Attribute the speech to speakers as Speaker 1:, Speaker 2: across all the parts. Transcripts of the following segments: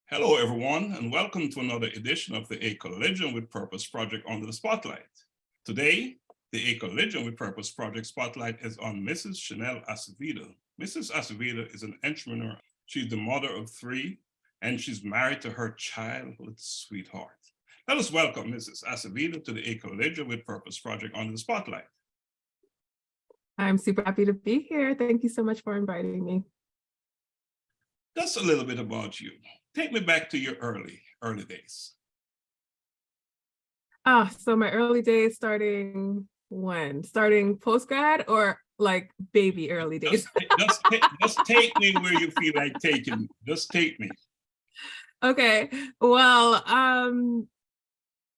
Speaker 1: Hello, everyone, and welcome to another edition of the A Collision with Purpose Project Under the Spotlight. Today, the A Collision with Purpose Project Spotlight is on Mrs. Schnelle Acevedo. Mrs. Acevedo is an entrepreneur. She's the mother of 3, and she's married to her childhood sweetheart. Let us welcome Mrs. Acevedo to the A Collision with Purpose Project Under the Spotlight.
Speaker 2: I'm super happy to be here. Thank you so much for inviting me.
Speaker 1: Just a little bit about you. Take me back to your early days.
Speaker 2: So my early days starting when? Starting post-grad or like baby early days?
Speaker 1: Just take me where you feel like taking me. Just take me.
Speaker 2: Okay, well,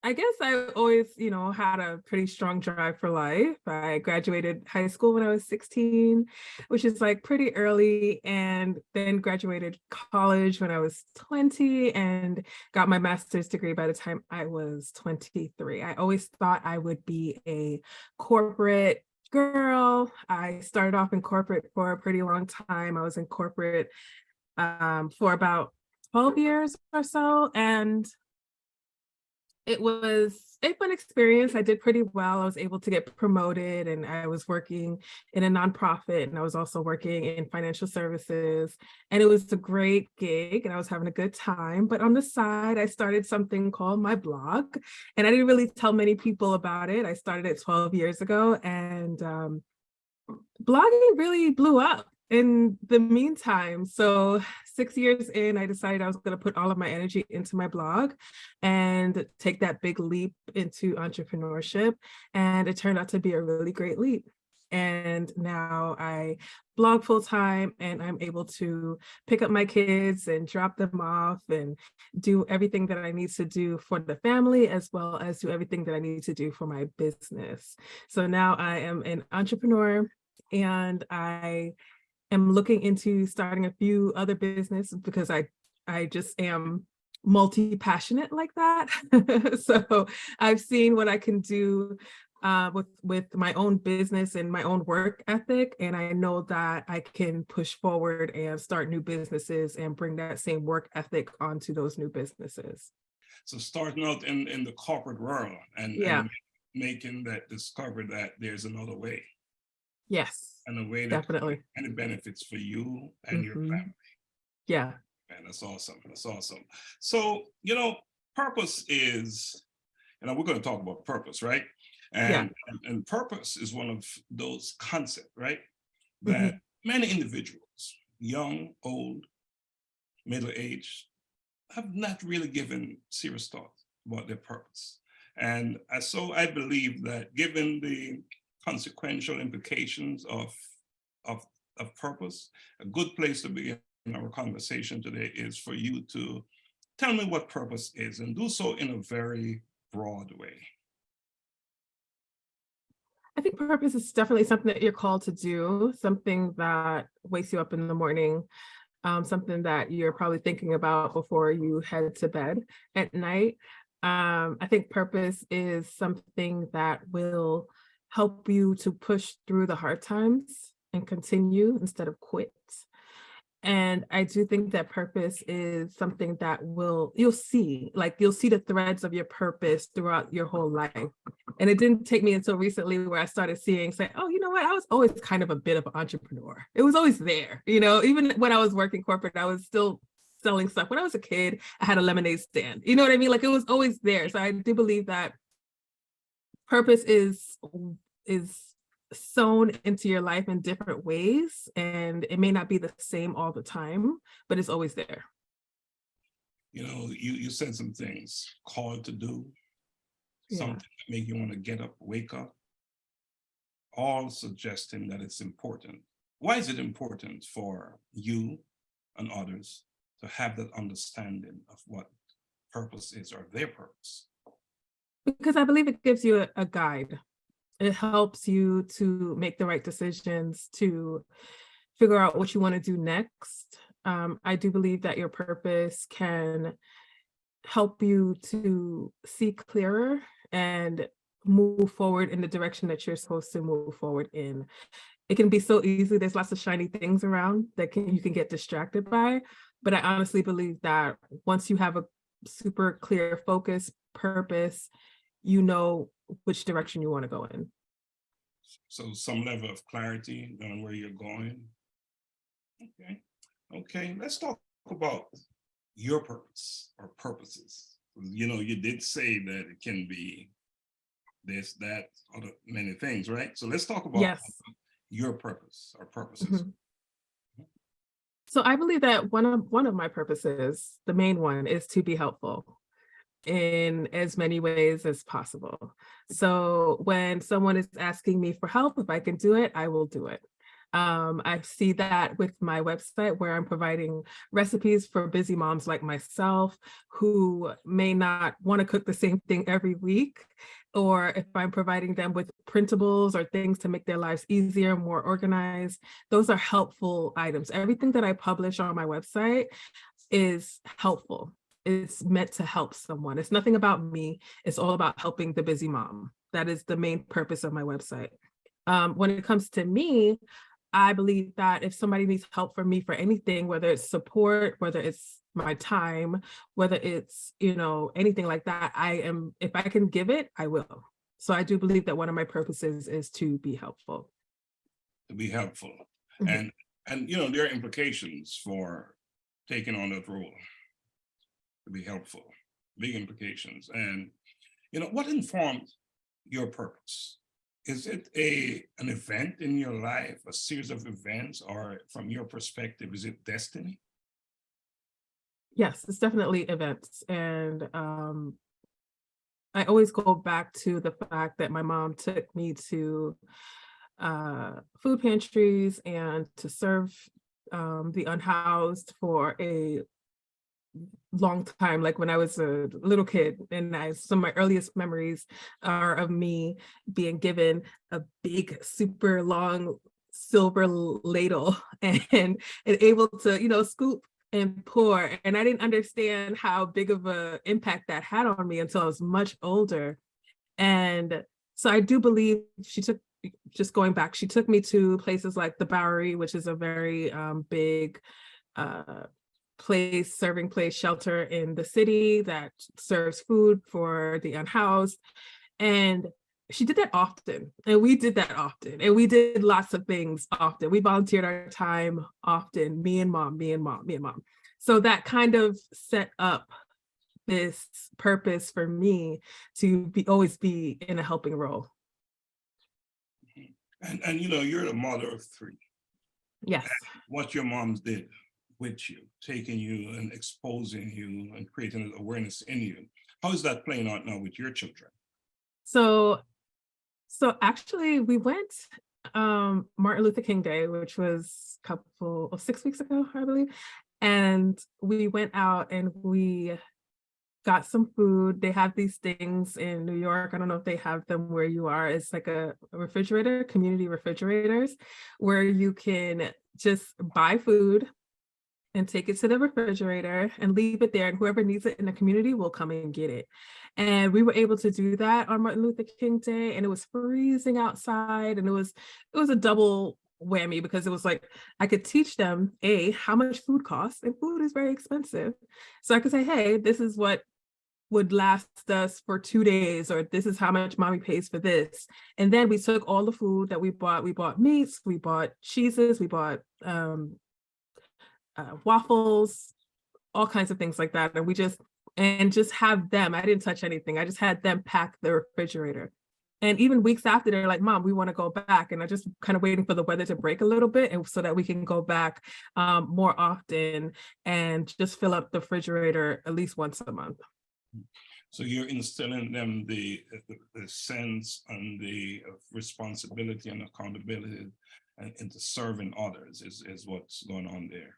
Speaker 2: I guess I always, had a pretty strong drive for life. I graduated high school when I was 16, which is like pretty early, and then graduated college when I was 20 and got my master's degree by the time I was 23. I always thought I would be a corporate girl. I started off in corporate for a pretty long time. I was in corporate for about 12 years or so, and it was a fun experience. I did pretty well. I was able to get promoted, and I was working in a nonprofit, and I was also working in financial services, and it was a great gig, and I was having a good time. But on the side, I started something called my blog, and I didn't really tell many people about it. I started it 12 years ago, and blogging really blew up in the meantime. So 6 years in, I decided I was going to put all of my energy into my blog and take that big leap into entrepreneurship. And it turned out to be a really great leap. And now I blog full time, and I'm able to pick up my kids and drop them off and do everything that I need to do for the family, as well as do everything that I need to do for my business. So now I am an entrepreneur, and I am looking into starting a few other businesses because I just am multi-passionate like that. So I've seen what I can do with my own business and my own work ethic, and I know that I can push forward and start new businesses and bring that same work ethic onto those new businesses.
Speaker 1: So starting out in the corporate world and making that discover that there's another way.
Speaker 2: Yes,
Speaker 1: and a way that
Speaker 2: definitely.
Speaker 1: And it benefits for you and your family.
Speaker 2: Yeah.
Speaker 1: Man, that's awesome. That's awesome. So, purpose is, we're going to talk about purpose, right? And purpose is one of those concepts, right? That many individuals, young, old, middle-aged, have not really given serious thought about their purpose. And so I believe that given the consequential implications of purpose, a good place to begin our conversation today is for you to tell me what purpose is, and do so in a very broad way.
Speaker 2: I think purpose is definitely something that you're called to do, something that wakes you up in the morning, something that you're probably thinking about before you head to bed at night. I think purpose is something that will help you to push through the hard times and continue instead of quit. And I do think that purpose is something that you'll see the threads of your purpose throughout your whole life. And it didn't take me until recently where I started saying, oh, you know what? I was always kind of a bit of an entrepreneur. It was always there, even when I was working corporate, I was still selling stuff. When I was a kid, I had a lemonade stand. You know what I mean? Like, it was always there. So I do believe that purpose is sewn into your life in different ways, and it may not be the same all the time, but it's always there.
Speaker 1: You said some things, called to do, something that make you want to get up, wake up, all suggesting that it's important. Why is it important for you and others to have that understanding of what purpose is, or their purpose?
Speaker 2: Because I believe it gives you a guide. It helps you to make the right decisions, to figure out what you want to do next. I do believe that your purpose can help you to see clearer and move forward in the direction that you're supposed to move forward in. It can be so easy. There's lots of shiny things around that you can get distracted by. But I honestly believe that once you have a super clear focus, purpose, you know which direction you want to go in.
Speaker 1: So some level of clarity on where you're going. Okay. Okay. Let's talk about your purpose or purposes. You know, you did say that it can be this, that, other many things, right? So let's talk about
Speaker 2: Yes.
Speaker 1: your purpose or purposes.
Speaker 2: Mhm. So I believe that one of my purposes, the main one, is to be helpful in as many ways as possible. So when someone is asking me for help, if I can do it, I will do it. I see that with my website where I'm providing recipes for busy moms like myself who may not want to cook the same thing every week, or if I'm providing them with printables or things to make their lives easier, more organized. Those are helpful items. Everything that I publish on my website is helpful. It's meant to help someone. It's nothing about me. It's all about helping the busy mom. That is the main purpose of my website. When it comes to me, I believe that if somebody needs help from me for anything, whether it's support, whether it's my time, whether it's, anything like that, if I can give it, I will. So I do believe that one of my purposes is to be helpful.
Speaker 1: To be helpful.
Speaker 2: Mhm.
Speaker 1: And there are implications for taking on that role. To be helpful, big implications. And what informed your purpose? Is it an event in your life, a series of events, or from your perspective, is it destiny?
Speaker 2: Yes, it's definitely events. And I always go back to the fact that my mom took me to food pantries and to serve the unhoused for a long time, like when I was a little kid. And some of my earliest memories are of me being given a big, super long silver ladle and able to, scoop and pour. And I didn't understand how big of a impact that had on me until I was much older. And so I do believe just going back, she took me to places like the Bowery, which is a very big uh, serving place, shelter in the city that serves food for the unhoused. And she did that often. And we did that often. And we did lots of things often. We volunteered our time often, me and mom. So that kind of set up this purpose for me to always be in a helping role.
Speaker 1: And you're the mother of three.
Speaker 2: Yes.
Speaker 1: And what your moms did with you, taking you and exposing you and creating awareness in you. How is that playing out now with your children?
Speaker 2: So actually we went Martin Luther King Day, which was a couple of 6 weeks ago, I believe. And we went out and we got some food. They have these things in New York. I don't know if they have them where you are. It's like a refrigerator, community refrigerators, where you can just buy food and take it to the refrigerator and leave it there. And whoever needs it in the community will come and get it. And we were able to do that on Martin Luther King Day. And it was freezing outside. And it was a double whammy because it was like I could teach them how much food costs, and food is very expensive. So I could say, hey, this is what would last us for 2 days, or this is how much mommy pays for this. And then we took all the food that we bought meats, we bought cheeses, we bought waffles, all kinds of things like that. And just have them, I didn't touch anything. I just had them pack the refrigerator. And even weeks after, they're like, Mom, we want to go back. And I just kind of waiting for the weather to break a little bit, and so that we can go back more often and just fill up the refrigerator at least once a month.
Speaker 1: So you're instilling them the sense and the responsibility and accountability and into serving others is what's going on there.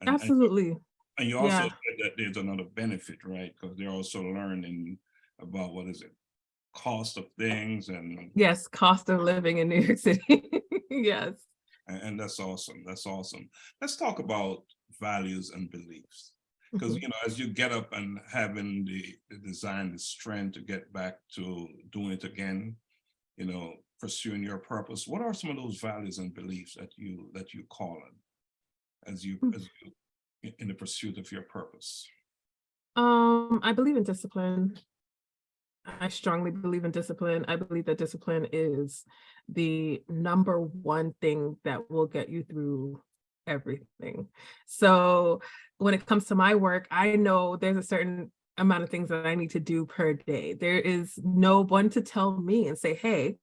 Speaker 2: Absolutely.
Speaker 1: And you also
Speaker 2: Yeah.
Speaker 1: said that there's another benefit, right? Because they're also learning about cost of things and
Speaker 2: Yes, cost of living in New York City. Yes.
Speaker 1: and that's awesome. That's awesome. Let's talk about values and beliefs. Because
Speaker 2: Mhm.
Speaker 1: as you get up and having the design, the strength to get back to doing it again, pursuing your purpose, what are some of those values and beliefs that you call on as you in the pursuit of your purpose?
Speaker 2: I believe in discipline. I strongly believe in discipline. I believe that discipline is the number one thing that will get you through everything. So when it comes to my work, I know there's a certain amount of things that I need to do per day. There is no one to tell me and say, hey,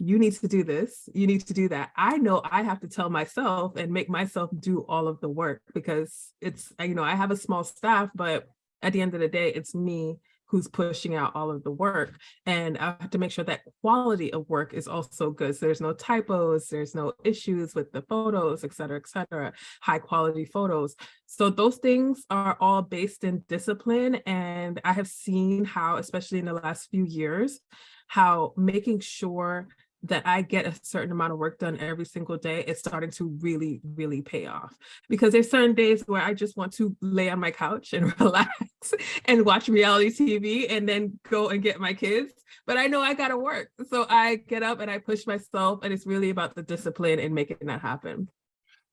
Speaker 2: you need to do this, you need to do that. I know I have to tell myself and make myself do all of the work because it's, I have a small staff, but at the end of the day, it's me who's pushing out all of the work. And I have to make sure that quality of work is also good. So there's no typos, there's no issues with the photos, et cetera, high quality photos. So those things are all based in discipline. And I have seen how, especially in the last few years, how making sure that I get a certain amount of work done every single day is starting to really, really pay off. Because there's certain days where I just want to lay on my couch and relax and watch reality TV and then go and get my kids. But I know I gotta work. So I get up and I push myself, and it's really about the discipline and making that happen.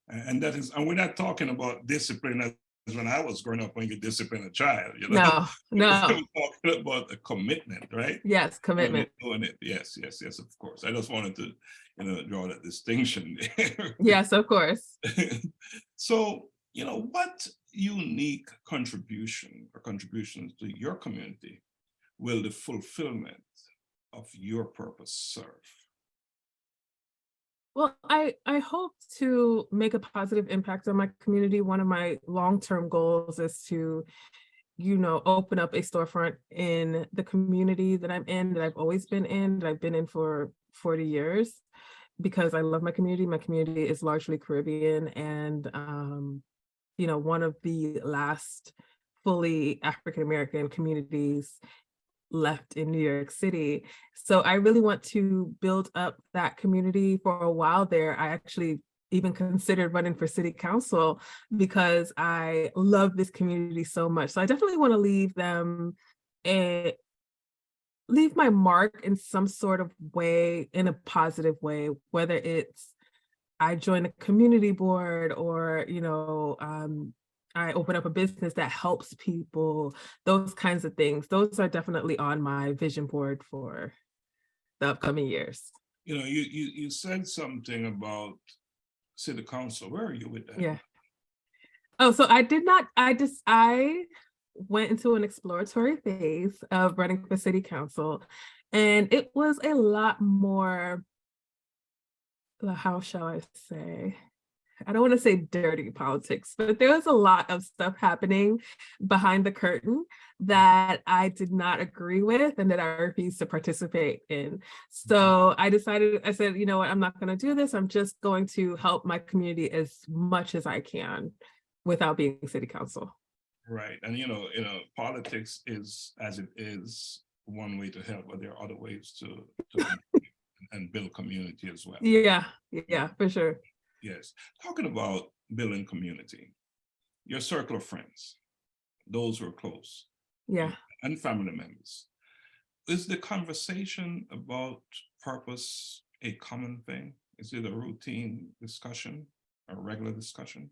Speaker 1: And we're not talking about discipline as when I was growing up when you discipline a child,
Speaker 2: No.
Speaker 1: We're talking about a commitment, right?
Speaker 2: Yes, commitment.
Speaker 1: Doing it. Yes, of course. I just wanted to, draw that distinction there.
Speaker 2: Yes, of course.
Speaker 1: So, what unique contribution or contributions to your community will the fulfillment of your purpose serve?
Speaker 2: Well, I hope to make a positive impact on my community. One of my long-term goals is to, open up a storefront in the community that I'm in, that I've always been in, that I've been in for 40 years, because I love my community. My community is largely Caribbean, and, one of the last fully African-American communities left in New York City. So I really want to build up that community. For a while there, I actually even considered running for city council because I love this community so much. So I definitely want to leave my mark in some sort of way, in a positive way, whether it's I join a community board or, I open up a business that helps people, those kinds of things. Those are definitely on my vision board for the upcoming years.
Speaker 1: You said something about city council. Where are you with that?
Speaker 2: Yeah. Oh, so I went into an exploratory phase of running for city council, and it was a lot more, how shall I say? I don't want to say dirty politics, but there was a lot of stuff happening behind the curtain that I did not agree with and that I refused to participate in. So I said, you know what, I'm not going to do this. I'm just going to help my community as much as I can without being city council.
Speaker 1: Right. And, politics is, as it is, one way to help, but there are other ways to and build community as well.
Speaker 2: Yeah, for sure.
Speaker 1: Yes. Talking about building community, your circle of friends, those who are close, and family members, is the conversation about purpose a common thing? Is it a routine discussion, a regular discussion?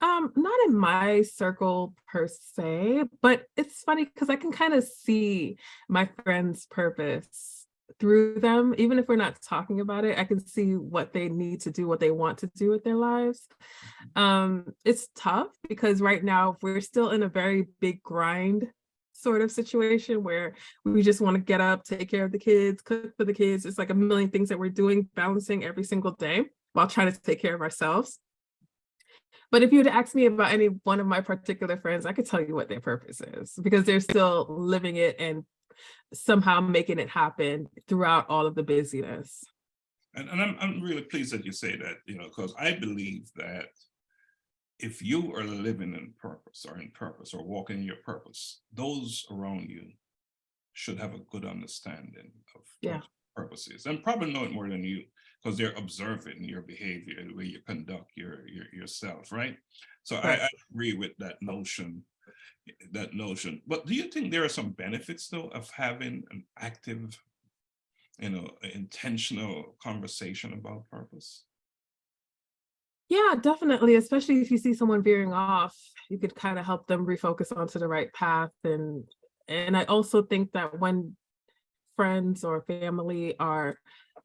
Speaker 2: Not in my circle per se, but it's funny because I can kind of see my friends' purpose through them. Even if we're not talking about it, I can see what they need to do, what they want to do with their lives. It's tough because right now we're still in a very big grind sort of situation where we just want to get up, take care of the kids, cook for the kids. It's like a million things that we're doing, balancing every single day while trying to take care of ourselves. But if you had asked me about any one of my particular friends, I could tell you what their purpose is because they're still living it and somehow making it happen throughout all of the busyness.
Speaker 1: And I'm really pleased that you say that, because I believe that if you are living in purpose or walking in your purpose, those around you should have a good understanding of what purpose is, and probably know it more than you, because they're observing your behavior, the way you conduct yourself, right? So right. I agree with that notion. But do you think there are some benefits though of having an active, intentional conversation about purpose?
Speaker 2: Yeah, definitely. Especially if you see someone veering off, you could kind of help them refocus onto the right path. And I also think that when friends or family are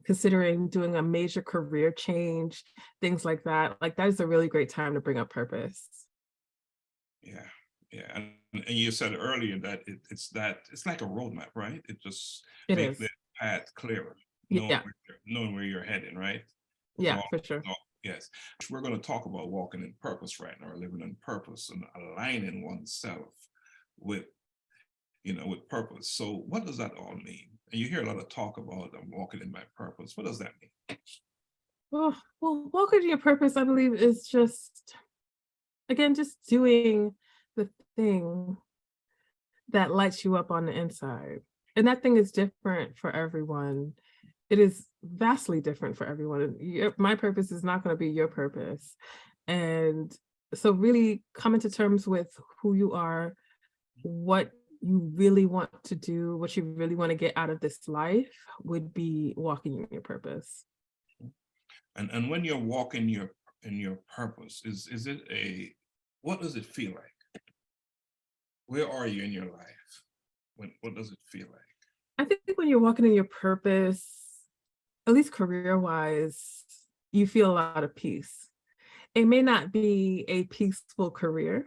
Speaker 2: considering doing a major career change, things like that is a really great time to bring up purpose.
Speaker 1: Yeah, yeah. And you said earlier that it's like a roadmap, right? It just
Speaker 2: It
Speaker 1: makes
Speaker 2: is.
Speaker 1: the path clearer,
Speaker 2: Yeah,
Speaker 1: knowing where you're heading, right? It's
Speaker 2: yeah,
Speaker 1: all,
Speaker 2: for sure.
Speaker 1: yes. We're going to talk about walking in purpose right now, or living in purpose and aligning oneself with, with purpose. So what does that all mean? And you hear a lot of talk about I'm walking in my purpose. What does that mean?
Speaker 2: Well, walking to your purpose, I believe, is just, again, just doing the thing that lights you up on the inside. And that thing is different for everyone. It is vastly different for everyone. My purpose is not going to be your purpose. And so really coming to terms with who you are, what you really want to do, what you really want to get out of this life would be walking in your purpose.
Speaker 1: And when you're walking in your purpose, is it what does it feel like? Where are you in your life? What does it feel like?
Speaker 2: I think when you're walking in your purpose, at least career-wise, you feel a lot of peace. It may not be a peaceful career,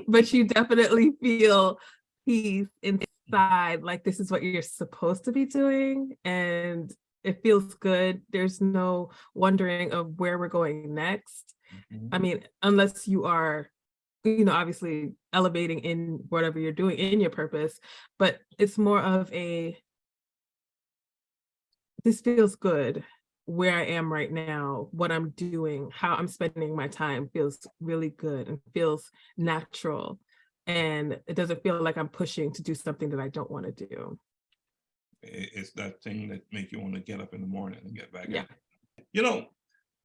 Speaker 2: but you definitely feel peace inside, like this is what you're supposed to be doing, and it feels good. There's no wondering of where we're going next.
Speaker 1: Mhm.
Speaker 2: I mean, unless you are, obviously elevating in whatever you're doing in your purpose, but it's more of this feels good where I am right now, what I'm doing, how I'm spending my time feels really good and feels natural. And it doesn't feel like I'm pushing to do something that I don't want to do.
Speaker 1: It's that thing that make you want to get up in the morning and get back
Speaker 2: Yeah.
Speaker 1: at it.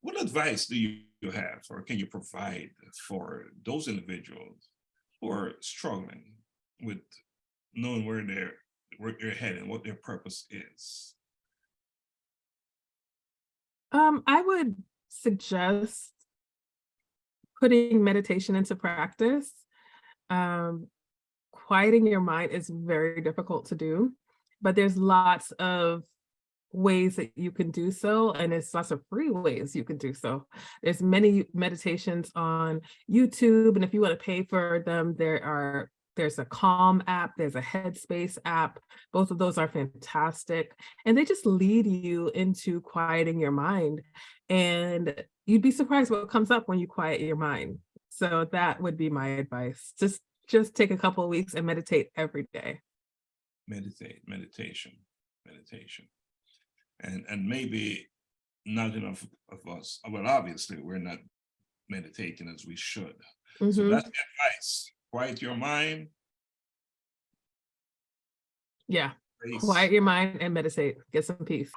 Speaker 1: What advice do you have or can you provide for those individuals who are struggling with knowing where they're heading, what their purpose is?
Speaker 2: I would suggest putting meditation into practice. Um, Quieting your mind is very difficult to do, but there's lots of ways that you can do so, and there's lots of free ways you can do so. There's many meditations on YouTube, and if you want to pay for them, there's a Calm app, there's a Headspace app. Both of those are fantastic, and they just lead you into quieting your mind, and you'd be surprised what comes up when you quiet your mind. So that would be my advice. Just take a couple of weeks and meditate every day.
Speaker 1: Meditation. And maybe not enough of us. Well, obviously, we're not meditating as we should. So
Speaker 2: Mhm.
Speaker 1: that's the advice. Quiet your mind,
Speaker 2: Yeah.
Speaker 1: face.
Speaker 2: Quiet your mind and meditate. Get some peace.